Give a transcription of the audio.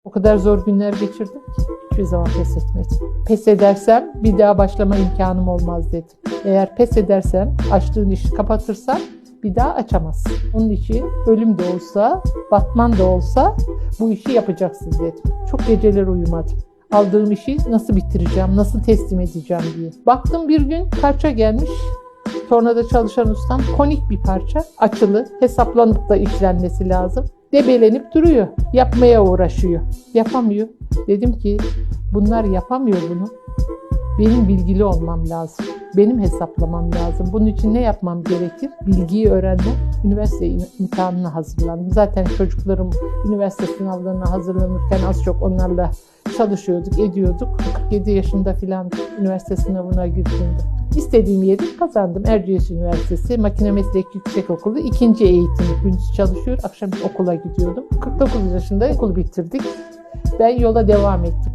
O kadar zor günler geçirdim ki hiçbir zaman pes etmedim. Pes edersem bir daha başlama imkanım olmaz dedim. Eğer pes edersem, açtığın işi kapatırsam bir daha açamazsın. Onun için ölüm de olsa, batman da olsa bu işi yapacaksın dedim. Çok geceler uyumadım. Aldığım işi nasıl bitireceğim, nasıl teslim edeceğim diye. Baktım bir gün parça gelmiş. Tornada çalışan ustam konik bir parça, açılı, hesaplanıp da işlenmesi lazım. Debelenip duruyor, yapmaya uğraşıyor. Yapamıyor. Dedim ki bunlar yapamıyor bunu. Benim bilgili olmam lazım. Benim hesaplamam lazım. Bunun için ne yapmam gerekir? Bilgiyi öğrenmem. Üniversite imtihanına hazırlandım. Zaten çocuklarım üniversite sınavlarına hazırlanırken az çok onlarla çalışıyorduk, ediyorduk. 47 yaşında filan üniversite sınavına girdiğimde. İstediğim yeri kazandım. Erciyes Üniversitesi Makine Meslek Yüksekokulu 2. eğitim. Gündüz çalışıyor, akşam okula gidiyordum. 49 yaşında okulu bitirdik. Ben yola devam ettim.